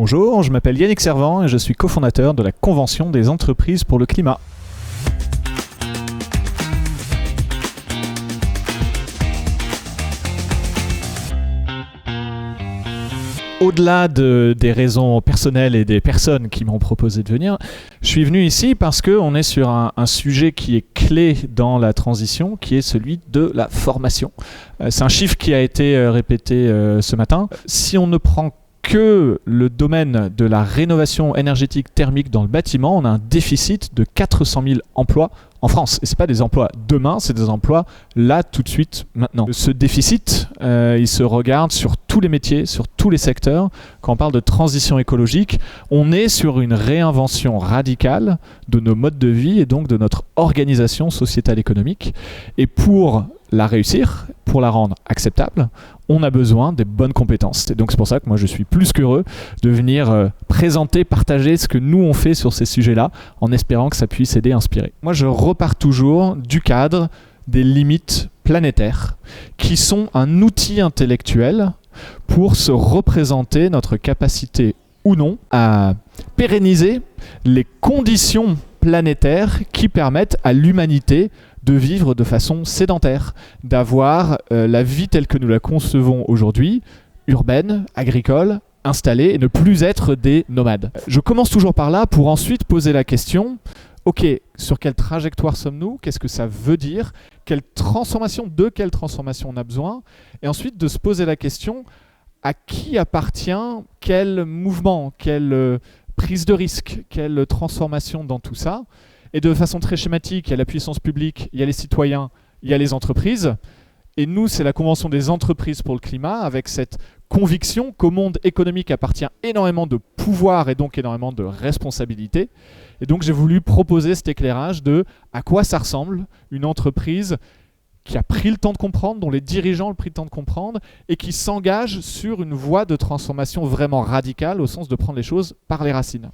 Bonjour, je m'appelle Yannick Servant et je suis cofondateur de la Convention des entreprises pour le climat. Au-delà des raisons personnelles et des personnes qui m'ont proposé de venir, je suis venu ici parce qu'on est sur un sujet qui est clé dans la transition, qui est celui de la formation. C'est un chiffre qui a été répété ce matin. Si on ne prend que le domaine de la rénovation énergétique thermique dans le bâtiment, on a un déficit de 400 000 emplois en France. Et ce n'est pas des emplois demain, c'est des emplois là, tout de suite, maintenant. Ce déficit, il se regarde sur tous les métiers, sur tous les secteurs. Quand on parle de transition écologique, on est sur une réinvention radicale de nos modes de vie et donc de notre organisation sociétale économique. Et pour la réussir, pour la rendre acceptable, on a besoin des bonnes compétences. Et donc c'est pour ça que moi je suis plus qu'heureux de venir présenter, partager ce que nous on fait sur ces sujets-là, en espérant que ça puisse aider, inspirer. Moi je repars toujours du cadre des limites planétaires, qui sont un outil intellectuel pour se représenter notre capacité ou non à pérenniser les conditions planétaires qui permettent à l'humanité de vivre de façon sédentaire, d'avoir la vie telle que nous la concevons aujourd'hui, urbaine, agricole, installée, et ne plus être des nomades. Je commence toujours par là pour ensuite poser la question, ok, sur quelle trajectoire sommes-nous? Qu'est-ce que ça veut dire? De quelle transformation on a besoin? Et ensuite de se poser la question, à qui appartient quel mouvement, quelle prise de risque, quelle transformation dans tout ça? Et de façon très schématique, il y a la puissance publique, il y a les citoyens, il y a les entreprises. Et nous, c'est la Convention des entreprises pour le climat, avec cette conviction qu'au monde économique appartient énormément de pouvoir et donc énormément de responsabilité. Et donc j'ai voulu proposer cet éclairage de à quoi ça ressemble une entreprise qui a pris le temps de comprendre, dont les dirigeants ont pris le temps de comprendre, et qui s'engage sur une voie de transformation vraiment radicale, au sens de prendre les choses par les racines.